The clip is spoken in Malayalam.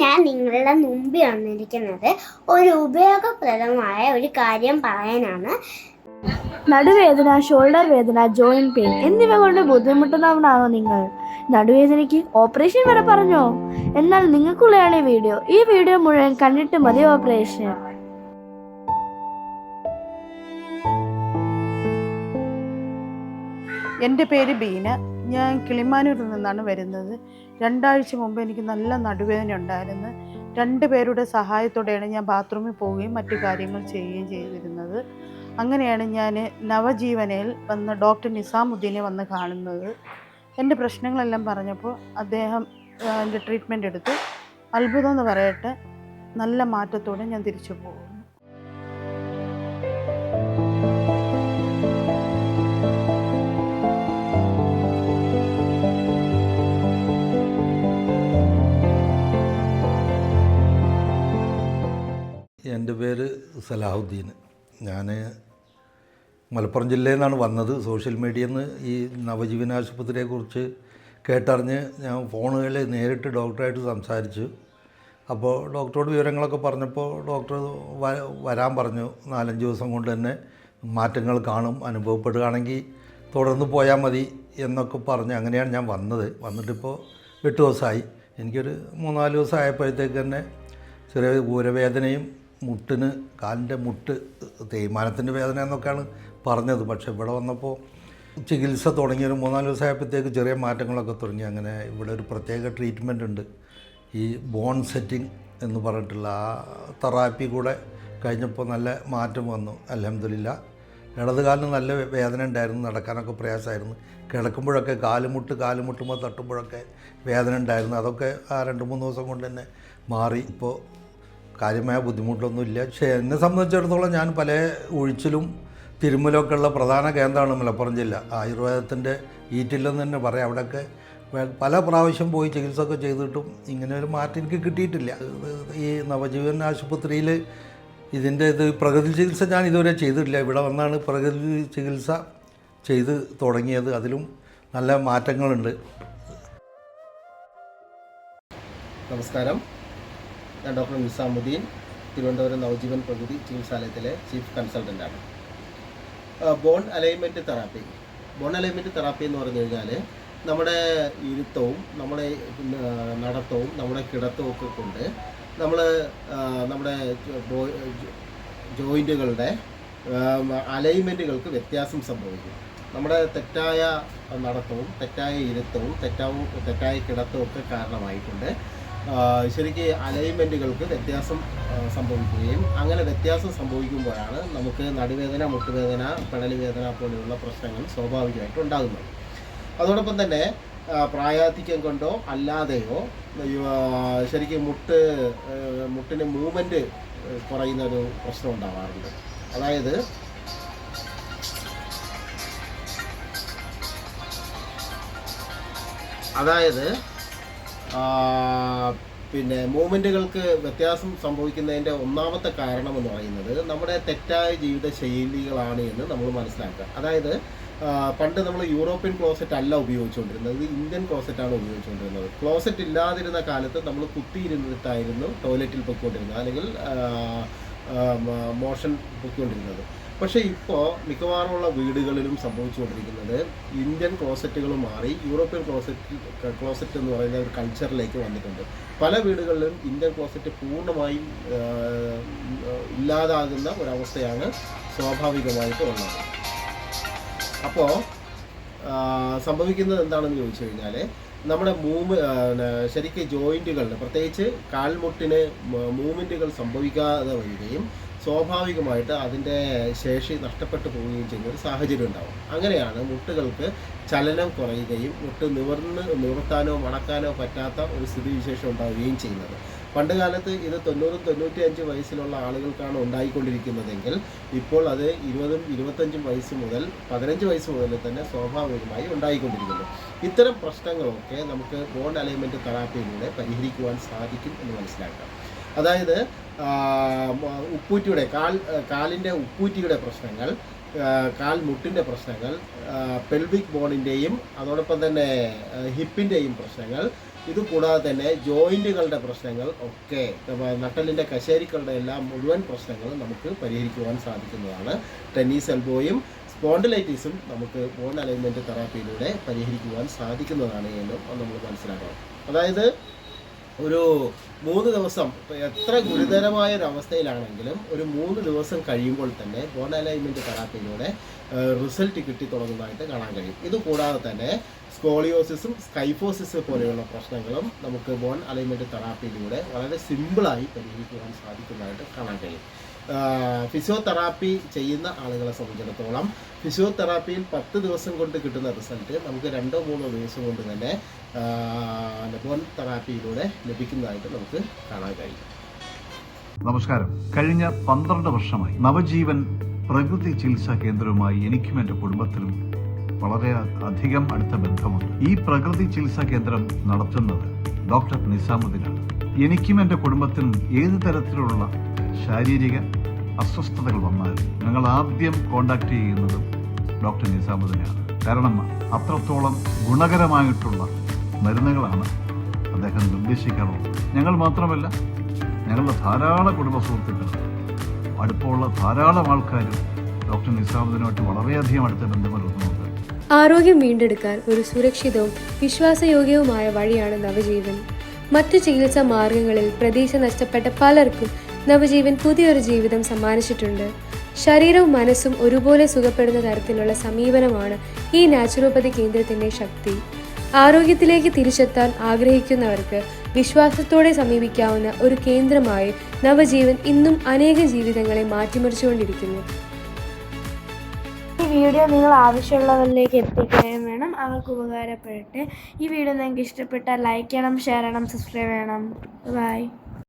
ഞാൻ നിങ്ങളുടെ മുമ്പിൽ വന്നിരിക്കുന്നത് ഒരു ഉപയോഗപ്രദമായ ഒരു കാര്യം പറയാനാണ്. നടുവേദന, ഷോൾഡർ വേദന, ജോയിന്റ് പെയിൻ എന്നിവ കൊണ്ട് ബുദ്ധിമുട്ടുന്നവനാണോ നിങ്ങൾ? നടുവേദനയ്ക്ക് ഓപ്പറേഷൻ വരെ പറഞ്ഞോ? എന്നാൽ നിങ്ങൾക്കുള്ളതാണ് ഈ വീഡിയോ മുഴുവൻ കണ്ടിട്ട് മതി ഓപ്പറേഷൻ. എൻ്റെ പേര് ബീന. ഞാൻ കിളിമാനൂരിൽ നിന്നാണ് വരുന്നത്. 2 ആഴ്ച മുമ്പ് എനിക്ക് നല്ല നടുവേദന ഉണ്ടായിരുന്നു. 2 പേരുടെ സഹായത്തോടെയാണ് ഞാൻ ബാത്റൂമിൽ പോവുകയും മറ്റു കാര്യങ്ങൾ ചെയ്യുകയും ചെയ്തിരുന്നത്. അങ്ങനെയാണ് ഞാൻ നവജീവനയിൽ വന്ന് ഡോക്ടർ നിസാമുദ്ദീനെ വന്ന് കാണുന്നത്. എൻ്റെ പ്രശ്നങ്ങളെല്ലാം പറഞ്ഞപ്പോൾ അദ്ദേഹം എൻ്റെ ട്രീറ്റ്മെൻറ്റ് എടുത്തു. അത്ഭുതം എന്ന് പറയട്ടെ, നല്ല മാറ്റത്തോടെ ഞാൻ തിരിച്ചു പോകും. എൻ്റെ പേര് സലാഹുദ്ദീൻ. ഞാൻ മലപ്പുറം ജില്ലയിൽ നിന്നാണ് വന്നത്. സോഷ്യൽ മീഡിയയിൽ നിന്ന് ഈ നവജീവൻ ആശുപത്രിയെക്കുറിച്ച് കേട്ടറിഞ്ഞ് ഞാൻ ഫോണുകളിൽ നേരിട്ട് ഡോക്ടറായിട്ട് സംസാരിച്ചു. അപ്പോൾ ഡോക്ടറോട് വിവരങ്ങളൊക്കെ പറഞ്ഞപ്പോൾ ഡോക്ടർ വരാൻ പറഞ്ഞു. 4-5 ദിവസം കൊണ്ട് തന്നെ മാറ്റങ്ങൾ കാണും, അനുഭവപ്പെടുകയാണെങ്കിൽ തുടർന്ന് പോയാൽ മതി എന്നൊക്കെ പറഞ്ഞ് അങ്ങനെയാണ് ഞാൻ വന്നത്. വന്നിട്ടിപ്പോൾ 8 ദിവസമായി. എനിക്കൊരു 3-4 ദിവസം ആയപ്പോഴത്തേക്ക് തന്നെ ചെറിയ ഊരവേദനയും കാലിൻ്റെ മുട്ട് തേയ്മാനത്തിൻ്റെ വേദന എന്നൊക്കെയാണ് പറഞ്ഞത്. പക്ഷേ ഇവിടെ വന്നപ്പോൾ ചികിത്സ തുടങ്ങിയൊരു 3-4 ദിവസം ആയപ്പോഴത്തേക്ക് ചെറിയ മാറ്റങ്ങളൊക്കെ തുടങ്ങി. അങ്ങനെ ഇവിടെ ഒരു പ്രത്യേക ട്രീറ്റ്മെൻ്റ് ഉണ്ട്. ഈ ബോൺ സെറ്റിംഗ് എന്ന് പറഞ്ഞിട്ടുള്ള ആ തെറാപ്പി കൂടെ കഴിഞ്ഞപ്പോൾ നല്ല മാറ്റം വന്നു. അൽഹംദുലില്ലാ. ഇടത് കാലിന് നല്ല വേദന ഉണ്ടായിരുന്നു, നടക്കാനൊക്കെ പ്രയാസമായിരുന്നു. കിടക്കുമ്പോഴൊക്കെ കാലുമുട്ടുമ്പോൾ തട്ടുമ്പോഴൊക്കെ വേദന ഉണ്ടായിരുന്നു. അതൊക്കെ ആ 2-3 ദിവസം കൊണ്ട് തന്നെ മാറി. ഇപ്പോൾ കാര്യമായ ബുദ്ധിമുട്ടൊന്നുമില്ല. പക്ഷേ എന്നെ സംബന്ധിച്ചിടത്തോളം ഞാൻ പല ഒഴിച്ചിലും തിരുമ്മലൊക്കെ ഉള്ള പ്രധാന കേന്ദ്രമാണ് മലപ്പുറം ജില്ല. ആയുർവേദത്തിൻ്റെ ഈറ്റില്ലെന്ന് തന്നെ പറയാം. അവിടെയൊക്കെ പല പ്രാവശ്യം പോയി ചികിത്സയൊക്കെ ചെയ്തിട്ടും ഇങ്ങനെ ഒരു മാറ്റം എനിക്ക് കിട്ടിയിട്ടില്ല. ഈ നവജീവൻ ആശുപത്രിയിൽ ഇത് പ്രകൃതി ചികിത്സ ഞാൻ ഇതുവരെ ചെയ്തിട്ടില്ല. ഇവിടെ വന്നാണ് പ്രകൃതി ചികിത്സ ചെയ്ത് തുടങ്ങിയത്. അതിലും നല്ല മാറ്റങ്ങളുണ്ട്. നമസ്കാരം. ഞാൻ ഡോക്ടർ നിസാമുദ്ദീൻ, തിരുവനന്തപുരം നവജീവൻ പ്രകൃതി ചികിത്സാലയത്തിലെ ചീഫ് കൺസൾട്ടൻ്റാണ്. ബോൺ അലൈൻമെൻറ്റ് തെറാപ്പി എന്ന് പറഞ്ഞു കഴിഞ്ഞാൽ നമ്മുടെ ഇരുത്തവും നമ്മുടെ നടത്തവും നമ്മുടെ കിടത്തവും ഒക്കെ കൊണ്ട് നമ്മുടെ ജോയിൻറ്റുകളുടെ അലൈൻമെൻറ്റുകൾക്ക് വ്യത്യാസം സംഭവിക്കും. നമ്മുടെ തെറ്റായ നടത്തവും തെറ്റായ ഇരുത്തവും തെറ്റായ കിടത്തവും ഒക്കെ കാരണമായിട്ടുണ്ട് ശരിക്ക് അലൈൻമെൻറ്റുകൾക്ക് വ്യത്യാസം സംഭവിക്കുകയും അങ്ങനെ വ്യത്യാസം സംഭവിക്കുമ്പോഴാണ് നമുക്ക് നടുവേദന, മുട്ടുവേദന, പെടലി വേദന പോലെയുള്ള പ്രശ്നങ്ങൾ സ്വാഭാവികമായിട്ട് ഉണ്ടാകുന്നത്. അതോടൊപ്പം തന്നെ പ്രായാധിക്യം കൊണ്ടോ അല്ലാതെയോ ശരിക്കും മുട്ടിന് മൂവ്മെൻറ്റ് കുറയുന്ന ഒരു പ്രശ്നം ഉണ്ടാവാറുണ്ട്. അതായത് പിന്നെ മൂവ്മെൻറ്റുകൾക്ക് വ്യത്യാസം സംഭവിക്കുന്നതിൻ്റെ ഒന്നാമത്തെ കാരണം എന്ന് പറയുന്നത് നമ്മുടെ തെറ്റായ ജീവിത ശൈലികളാണ് എന്ന് നമ്മൾ മനസ്സിലാക്കുക. അതായത് പണ്ട് നമ്മൾ യൂറോപ്യൻ ക്ലോസറ്റ് അല്ല ഉപയോഗിച്ചുകൊണ്ടിരുന്നത്, ഇന്ത്യൻ ക്ലോസറ്റാണ് ഉപയോഗിച്ചുകൊണ്ടിരുന്നത്. ക്ലോസറ്റ് ഇല്ലാതിരുന്ന കാലത്ത് നമ്മൾ കുത്തിയിരുന്നിട്ടായിരുന്നു ടോയ്ലറ്റിൽ പൊയ്ക്കൊണ്ടിരുന്നത്, അല്ലെങ്കിൽ മോഷൻ പൊയ്ക്കൊണ്ടിരുന്നത്. പക്ഷേ ഇപ്പോൾ മിക്കവാറുമുള്ള വീടുകളിലും സംഭവിച്ചുകൊണ്ടിരിക്കുന്നത് ഇന്ത്യൻ ക്ലോസറ്റുകൾ മാറി യൂറോപ്യൻ ക്ലോസറ്റ് എന്ന് പറയുന്ന ഒരു കൾച്ചറിലേക്ക് വന്നിട്ടുണ്ട്. പല വീടുകളിലും ഇന്ത്യൻ ക്ലോസറ്റ് പൂർണ്ണമായും ഇല്ലാതാകുന്ന ഒരവസ്ഥയാണ് സ്വാഭാവികമായിട്ട് ഉള്ളത്. അപ്പോൾ സംഭവിക്കുന്നത് എന്താണെന്ന് ചോദിച്ചു കഴിഞ്ഞാൽ നമ്മുടെ ശരിക്കും ജോയിൻറ്റുകളിൽ പ്രത്യേകിച്ച് കാൽമുട്ടിന് മൂവ്മെൻറ്റുകൾ സംഭവിക്കാതെ വരികയും സ്വാഭാവികമായിട്ട് അതിൻ്റെ ശേഷി നഷ്ടപ്പെട്ടു പോവുകയും ചെയ്യുന്ന ഒരു സാഹചര്യം ഉണ്ടാവും. അങ്ങനെയാണ് മുട്ടുകൾക്ക് ചലനം കുറയുകയും മുട്ട് നിവർത്താനോ മടക്കാനോ പറ്റാത്ത ഒരു സ്ഥിതിവിശേഷം ഉണ്ടാവുകയും ചെയ്യുന്നത്. പണ്ട് കാലത്ത് ഇത് 90-95 വയസ്സിലുള്ള ആളുകൾക്കാണ് ഉണ്ടായിക്കൊണ്ടിരിക്കുന്നതെങ്കിൽ ഇപ്പോൾ അത് 20-25 വയസ്സ് മുതൽ 15 വയസ്സ് മുതൽ തന്നെ സ്വാഭാവികമായി ഉണ്ടായിക്കൊണ്ടിരിക്കുന്നു. ഇത്തരം പ്രശ്നങ്ങളൊക്കെ നമുക്ക് ബോൺ അലൈൻമെൻറ്റ് തെറാപ്പിയിലൂടെ പരിഹരിക്കുവാൻ സാധിക്കും എന്ന് മനസ്സിലാക്കാം. അതായത് കാലിൻ്റെ ഉപ്പൂറ്റിയുടെ പ്രശ്നങ്ങൾ, കാൽമുട്ടിൻ്റെ പ്രശ്നങ്ങൾ, പെൽവിക് ബോണിൻ്റെയും അതോടൊപ്പം തന്നെ ഹിപ്പിൻ്റെയും പ്രശ്നങ്ങൾ, ഇതുകൂടാതെ തന്നെ ജോയിൻറ്റുകളുടെ പ്രശ്നങ്ങൾ ഒക്കെ, നട്ടലിൻ്റെ കശേരികളുടെ എല്ലാം മുഴുവൻ പ്രശ്നങ്ങളും നമുക്ക് പരിഹരിക്കുവാൻ സാധിക്കുന്നതാണ്. ടെന്നീസ് എൽബോയും സ്പോണ്ടിലൈറ്റിസും നമുക്ക് ബോൺ അലൈൻമെൻറ്റ് തെറാപ്പിയിലൂടെ പരിഹരിക്കുവാൻ സാധിക്കുന്നതാണ് എന്നും നമ്മൾ മനസ്സിലാക്കണം. അതായത് ഒരു 3 ദിവസം, എത്ര ഗുരുതരമായ ഒരു അവസ്ഥയിലാണെങ്കിലും ഒരു 3 ദിവസം കഴിയുമ്പോൾ തന്നെ ബോൺ അലൈൻമെൻറ്റ് തെറാപ്പിയിലൂടെ റിസൾട്ട് കിട്ടിത്തുടങ്ങുന്നതായിട്ട് കാണാൻ കഴിയും. ഇതുകൂടാതെ തന്നെ സ്കോളിയോസിസും സ്കൈഫോസിസ് പോലെയുള്ള പ്രശ്നങ്ങളും നമുക്ക് ബോൺ അലൈൻമെൻറ്റ് തെറാപ്പിയിലൂടെ വളരെ സിമ്പിളായി പരിഹരിക്കുവാൻ സാധിക്കുന്നതായിട്ട് കാണാൻ കഴിയും. ഫിസിയോതെറാപ്പി ചെയ്യുന്ന ആളുകളെ സംബന്ധിച്ചിടത്തോളം ഫിസിയോതെറാപ്പിയിൽ 10 ദിവസം കൊണ്ട് കിട്ടുന്ന റിസൾട്ട് നമുക്ക് 2-3 ദിവസം കൊണ്ട് തന്നെ ബോൺ തെറാപ്പിയിലൂടെ ലഭിക്കുന്നതായിട്ട് നമുക്ക് കാണാൻ കഴിയും. നമസ്കാരം. കഴിഞ്ഞ 12 വർഷമായി നവജീവൻ പ്രകൃതി ചികിത്സാ കേന്ദ്രവുമായി എനിക്കും എൻ്റെ കുടുംബത്തിനും വളരെ അധികം അടുത്ത ബന്ധമുണ്ട്. ഈ പ്രകൃതി ചികിത്സാ കേന്ദ്രം നടത്തുന്നത് ഡോക്ടർ നിസാമുദ്ദീനാണ്. എനിക്കും എൻ്റെ കുടുംബത്തിനും ഏത് തരത്തിലുള്ള ശാരീരിക അസ്വസ്ഥതകൾ വന്നാലും ഞങ്ങൾ ആദ്യം കോണ്ടാക്ട് ചെയ്യുന്നതും ഡോക്ടർ നിസാമുദ്ദീനെയാണ്. കാരണം അത്രത്തോളം ഗുണകരമായിട്ടുള്ള മരുന്നുകളാണ് അദ്ദേഹം നിർദ്ദേശിക്കാറുള്ളത്. ഞങ്ങൾ മാത്രമല്ല, ഞങ്ങളുടെ ധാരാളം കുടുംബ സുഹൃത്തുക്കൾ, അടുപ്പമുള്ള ധാരാളം ആൾക്കാരും ഡോക്ടർ നിസാമുദ്ദീനുമായിട്ട് വളരെയധികം അടുത്ത ബന്ധം പുലർത്തുന്നുണ്ട്. ആരോഗ്യം വീണ്ടെടുക്കാൻ ഒരു സുരക്ഷിതവും വിശ്വാസയോഗ്യവുമായ വഴിയാണ് നവജീവൻ. മറ്റു ചികിത്സാ മാർഗങ്ങളിൽ പ്രതീക്ഷ നഷ്ടപ്പെട്ട പലർക്കും നവജീവൻ പുതിയൊരു ജീവിതം സമ്മാനിച്ചിട്ടുണ്ട്. ശരീരവും മനസ്സും ഒരുപോലെ സുഖപ്പെടുന്ന തരത്തിലുള്ള സമീപനമാണ് ഈ നാച്ചുറോപ്പതി കേന്ദ്രത്തിൻ്റെ ശക്തി. ആരോഗ്യത്തിലേക്ക് തിരിച്ചെത്താൻ ആഗ്രഹിക്കുന്നവർക്ക് വിശ്വാസത്തോടെ സമീപിക്കാവുന്ന ഒരു കേന്ദ്രമായി നവജീവൻ ഇന്നും അനേക ജീവിതങ്ങളെ മാറ്റിമറിച്ചുകൊണ്ടിരിക്കുന്നു. ഈ വീഡിയോ നിങ്ങൾ ആവശ്യമുള്ളവരിലേക്ക് എത്തിക്കുകയും വേണം, അവർക്ക് ഉപകാരപ്പെടട്ടെ. ഈ വീഡിയോ നിങ്ങൾക്ക് ഇഷ്ടപ്പെട്ടാൽ ലൈക്ക് ചെയ്യണം, ഷെയർ ചെയ്യണം, സബ്സ്ക്രൈബ് ചെയ്യണം. ബൈ.